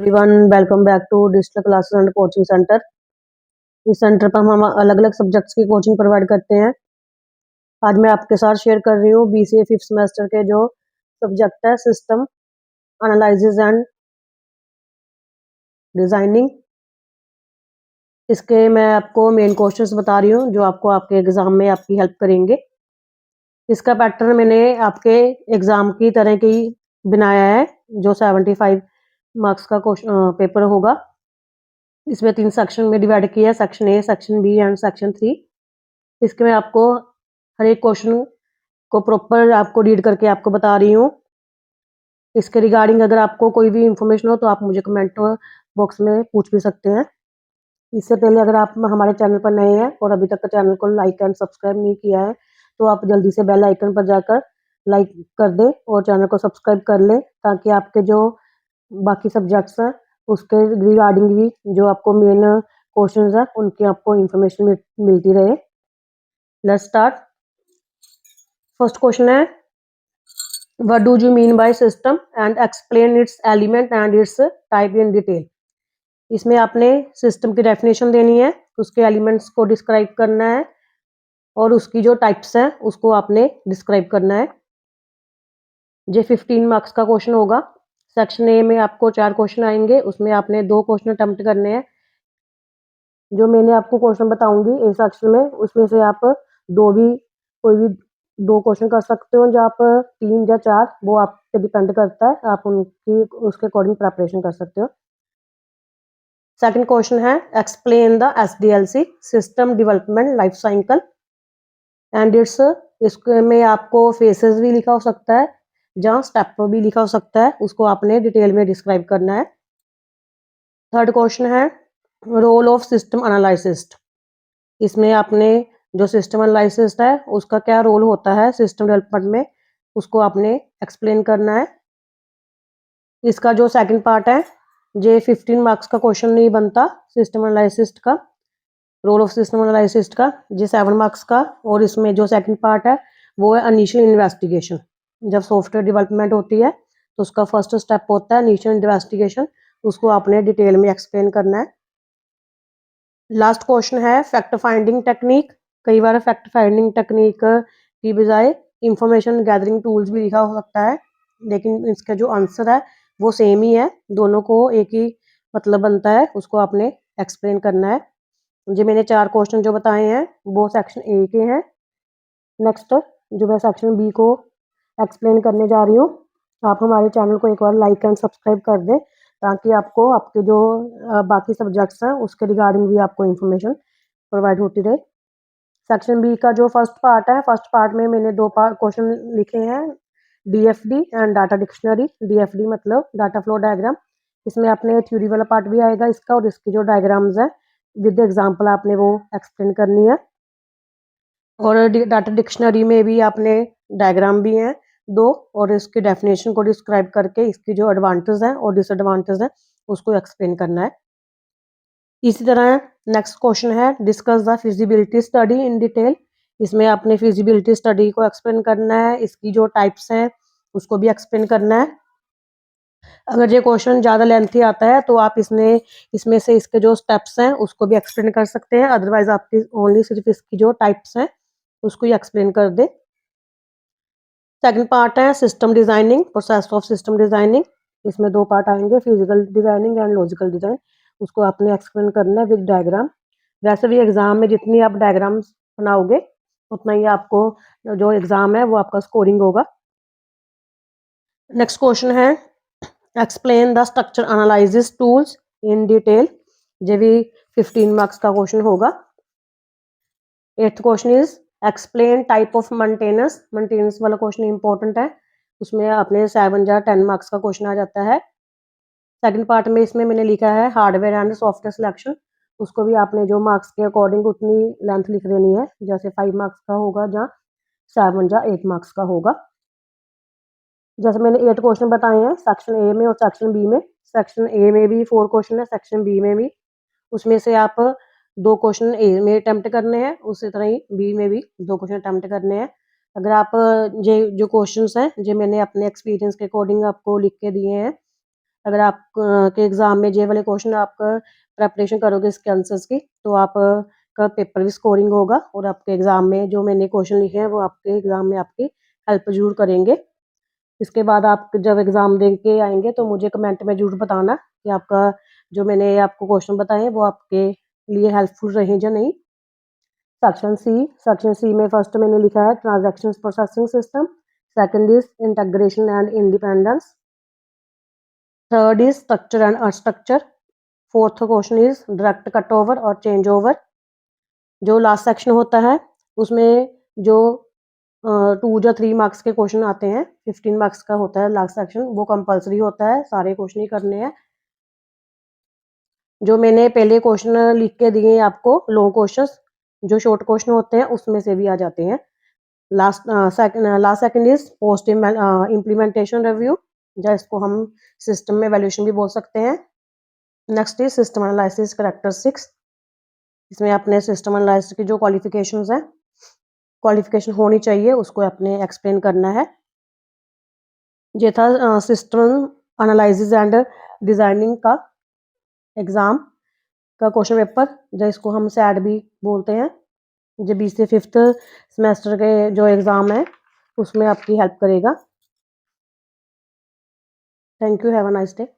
Everyone, welcome back to digital classes and coaching centre. इस centre पर हम अलग अलग सब्जेक्ट्स की कोचिंग प्रोवाइड करते हैं। आज मैं आपके साथ शेयर कर रही हूँ बीसीए फिफ्थ सेमेस्टर के जो सब्जेक्ट है सिस्टम एनालिसिस एंड डिजाइनिंग। इसके मैं आपको मेन क्वेश्चंस बता रही हूँ जो आपको आपके एग्जाम में आपकी हेल्प करेंगे। इसका पैटर्न मैंने आपके एग्जाम की तरह की बनाया है जो 75 मार्क्स का पेपर होगा। इसमें 3 सेक्शन में डिवाइड किया है, section A, section B and section 3। इसके मैं आपको हर एक क्वेश्चन को प्रॉपर आपको रीड करके आपको बता रही हूँ। इसके रिगार्डिंग अगर आपको कोई भी इंफॉर्मेशन हो तो आप मुझे कमेंट बॉक्स में पूछ भी सकते हैं। इससे पहले अगर आप हमारे चैनल पर नए हैं और अभी तक चैनल को लाइक एंड सब्सक्राइब नहीं किया है तो आप जल्दी से बेल आइकन पर जाकर लाइक कर दें और चैनल को सब्सक्राइब कर लें ताकि आपके जो बाकी सब्जेक्ट्स हैं उसके रिगार्डिंग भी जो आपको मेन क्वेश्चंस हैं उनकी आपको इंफॉर्मेशन मिलती रहे। Let's start. फर्स्ट क्वेश्चन है, what do you mean by system and explain it's element and it's type in detail. इसमें आपने सिस्टम की डेफिनेशन देनी है, उसके एलिमेंट्स को डिस्क्राइब करना है और उसकी जो टाइप्स हैं उसको आपने डिस्क्राइब करना है। ये 15 मार्क्स का क्वेश्चन होगा। सेक्शन ए में आपको 4 क्वेश्चन आएंगे, उसमें आपने 2 क्वेश्चन अटेम्प्ट करने हैं। जो मैंने आपको क्वेश्चन बताऊंगी इस सेक्शन में उसमें से आप कोई भी 2 क्वेश्चन कर सकते हो, जो आप 3 या 4 वो आप पे डिपेंड करता है, आप उनकी उसके अकॉर्डिंग प्रिपरेशन कर सकते हो। सेकंड क्वेश्चन है, explain the SDLC system development life cycle and it's. इसमें आपको फेसेस भी लिखा हो सकता है, जहाँ स्टेप भी लिखा हो सकता है, उसको आपने डिटेल में डिस्क्राइब करना है। थर्ड क्वेश्चन है, रोल ऑफ सिस्टम एनालिसिस्ट। इसमें आपने जो सिस्टम एनालिसिस है उसका क्या रोल होता है सिस्टम डेवलपमेंट में, उसको आपने एक्सप्लेन करना है। इसका जो सेकंड पार्ट है ये 15 मार्क्स का क्वेश्चन नहीं बनता। सिस्टम एनालिसिस का रोल ऑफ सिस्टम एनालिसिस का ये 7 मार्क्स का, और इसमें जो सेकंड पार्ट है वो है इनिशियल इन्वेस्टिगेशन। जब सॉफ्टवेयर डेवलपमेंट होती है तो उसका फर्स्ट स्टेप होता है इनिशियल इन्वेस्टिगेशन, उसको आपने डिटेल में एक्सप्लेन करना है। लास्ट क्वेश्चन है, फैक्ट फाइंडिंग टेक्निक। कई बार फैक्ट फाइंडिंग टेक्निक की बजाय इंफॉर्मेशन गैदरिंग टूल्स भी लिखा हो सकता है, लेकिन इसका जो आंसर है वो सेम ही है, दोनों को एक ही मतलब बनता है, उसको आपने एक्सप्लेन करना है। जो मैंने 4 क्वेश्चन जो बताए हैं वो सेक्शन ए के हैं। नेक्स्ट जो मैं सेक्शन बी को एक्सप्लेन करने जा रही हूँ, आप हमारे चैनल को एक बार लाइक एंड सब्सक्राइब कर दें ताकि आपको आपके जो बाकी सब्जेक्ट्स हैं उसके रिगार्डिंग भी आपको इन्फॉर्मेशन प्रोवाइड होती रहे। सेक्शन बी का जो फर्स्ट पार्ट है, फर्स्ट पार्ट में मैंने 2 पार्ट क्वेश्चन लिखे हैं, DFD and data dictionary. DFD मतलब डाटा फ्लो डायग्राम। इसमें आपने थ्योरी वाला पार्ट भी आएगा इसका, और इसकी जो डायग्राम्स है विद एग्जांपल आपने वो एक्सप्लेन करनी है। और डाटा डिक्शनरी में भी आपने डायग्राम भी हैं 2, और इसकी डेफिनेशन को डिस्क्राइब करके इसकी जो एडवांटेज है और डिसएडवांटेज है उसको एक्सप्लेन करना है। इसी तरह नेक्स्ट क्वेश्चन है, discuss the feasibility study in detail. इसमें आपने फिजिबिलिटी स्टडी को एक्सप्लेन करना है, इसकी जो टाइप्स हैं उसको भी एक्सप्लेन करना है। अगर ये क्वेश्चन ज़्यादा लेंथी आता है तो आप इसमें से इसके जो स्टेप्स हैं उसको भी एक्सप्लेन कर सकते हैं, अदरवाइज आपकी ओनली सिर्फ इसकी जो टाइप्स हैं उसको ही एक्सप्लेन कर दे। सेकंड पार्ट है system designing, process of system designing. इसमें 2 पार्ट आएंगे, physical designing and logical design. उसको आपने एक्सप्लेन करना है विद डायग्राम। वैसे भी एग्जाम में जितनी आप डायग्राम्स बनाओगे उतना ही आपको जो एग्जाम है वो आपका स्कोरिंग होगा। नेक्स्ट क्वेश्चन है, explain the structure analysis tools in detail. ये भी 15 मार्क्स का क्वेश्चन होगा। Eighth question is explain type of maintenance. Maintenance वाला क्वेश्चन इंपॉर्टेंट है, उसमें अपने 7 या 10 मार्क्स का क्वेश्चन आ जाता है। सेकंड पार्ट में इसमें मैंने लिखा है हार्डवेयर एंड सॉफ्टवेयर सिलेक्शन। उसको भी आपने जो मार्क्स के अकॉर्डिंग उतनी लेंथ लिख देनी है, जैसे 5 मार्क्स का होगा या 7 या 8 मार्क्स का होगा। जैसे मैंने 8 क्वेश्चन बताए हैं सेक्शन ए में और सेक्शन बी में। सेक्शन ए में भी 4 क्वेश्चन है, सेक्शन बी में भी। उसमें से आप 2 क्वेश्चन ए में अटेम्प्ट करने हैं, उसी तरह ही बी में भी 2 क्वेश्चन अटेम्प्ट करने हैं। अगर आप ये जो क्वेश्चंस हैं जो मैंने अपने एक्सपीरियंस के अकॉर्डिंग आपको लिख के दिए हैं, अगर आप के एग्जाम में जे वाले क्वेश्चन आप प्रिपरेशन करोगे इसके आंसर्स की, तो आप का पेपर भी स्कोरिंग होगा और आपके एग्जाम में जो मैंने क्वेश्चन लिखे हैं वो आपके एग्जाम में आपकी हेल्प जरूर करेंगे। इसके बाद आप जब एग्जाम दे के आएंगे तो मुझे कमेंट में जरूर बताना कि आपका जो मैंने आपको क्वेश्चन बताए हैं वो आपके लिए हेल्पफुल रहे या नहीं। सेक्शन सी में फर्स्ट मैंने लिखा है transactions processing system, second is integration and independence, third is structure and unstructured, fourth question is direct cut over और चेंज ओवर। जो लास्ट सेक्शन होता है उसमें जो 2 या 3 मार्क्स के क्वेश्चन आते हैं, 15 मार्क्स का होता है लास्ट सेक्शन, वो कंपलसरी होता है, सारे क्वेश्चन ही करने हैं। जो मैंने पहले क्वेश्चन लिख के दिए हैं आपको लॉन्ग क्वेश्चंस, जो शॉर्ट क्वेश्चन होते हैं उसमें से भी आ जाते हैं। Last second is post implementation review, या इसको हम सिस्टम में वैल्यूएशन भी बोल सकते हैं। Next is system analysis character 6, इसमें अपने सिस्टम एनालिसिस की जो क्वालिफिकेशंस हैं, क्वालिफिकेशन होनी चाहिए उसको अपने एक्सप्लेन करना है। ये था सिस्टम एनालिसिस एंड डिजाइनिंग का एग्जाम का क्वेश्चन पेपर, जिसको हम सैड भी बोलते हैं, जो 20 से 5th सेमेस्टर के जो एग्जाम है उसमें आपकी हेल्प करेगा। Thank you, have a nice day.